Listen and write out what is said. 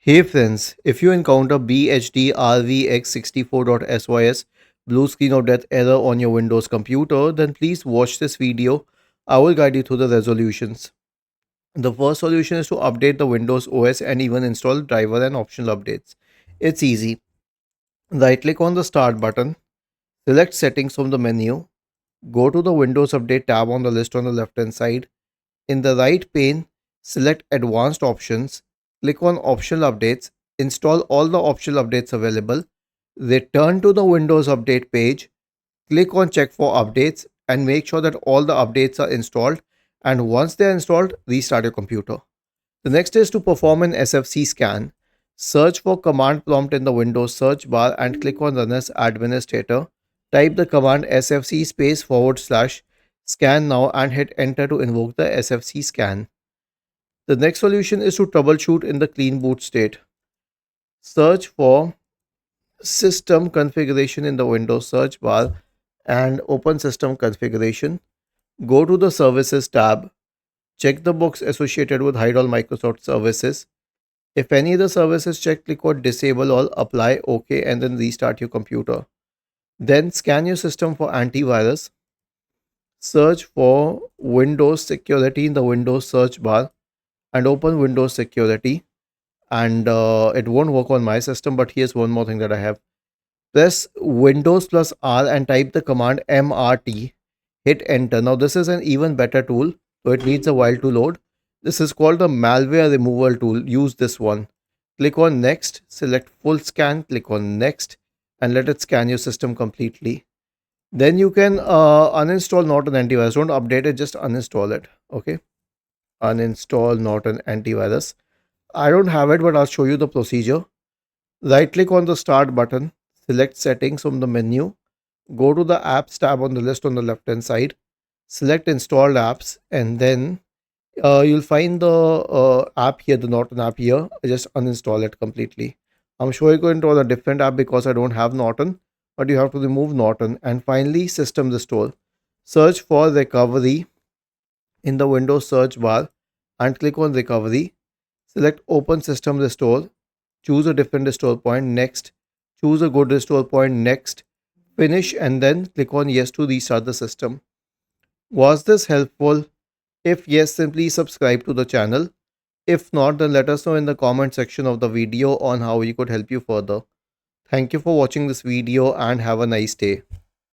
Hey friends, if you encounter BHDrvx64.sys blue screen of death error on your Windows computer, then please watch this video. I will guide you through the resolutions. The first solution is to update the Windows OS and even install driver and optional updates. It's easy. Right click on the start button, select settings from the menu, go to the Windows Update tab on the list on the left hand side. In the right pane, select Advanced Options, click on Optional Updates, install all the optional updates available, return to the Windows Update page, click on Check for Updates, and make sure that all the updates are installed. And once they are installed, restart your computer. The next is to perform an SFC scan. Search for command prompt in the Windows search bar and click on Run as Administrator. Type the command sfc space / scan now and hit enter to invoke the SFC scan. The next solution is to troubleshoot in the clean boot state. Search for system configuration in the Windows search bar and open system configuration. Go to the services tab. Check the box associated with Hide All Microsoft Services. If any of the services check, click on disable all, apply, OK, and then restart your computer. Then scan your system for antivirus. Search for Windows Security in the Windows search bar and open Windows Security. And it won't work on my system, but here's one more thing that I have. Press Windows plus R and type the command MRT. Hit enter. Now this is an even better tool, so it needs a while to load. This is called the malware removal tool. Use this one. Click on next, select full scan, click on next, and let it scan your system completely. Then you can uninstall Norton antivirus. Don't update it, just uninstall it. Okay. Uninstall Norton antivirus. I don't have it, but I'll show you the procedure. Right click on the start button, select settings from the menu, go to the apps tab on the list on the left hand side, select installed apps, and then you'll find the app here, the Norton app here. Just uninstall it completely. I'm sure you're going to install a different app because I don't have Norton, but you have to remove Norton. And finally, system restore. Search for recovery in the Windows search bar and click on recovery. Select open system restore. Choose a different restore point. Next. Choose a good restore point. Next. Finish and then click on yes to restart the system. Was this helpful? If yes, then please subscribe to the channel. If not, then let us know in the comment section of the video on how we could help you further. Thank you for watching this video and have a nice day.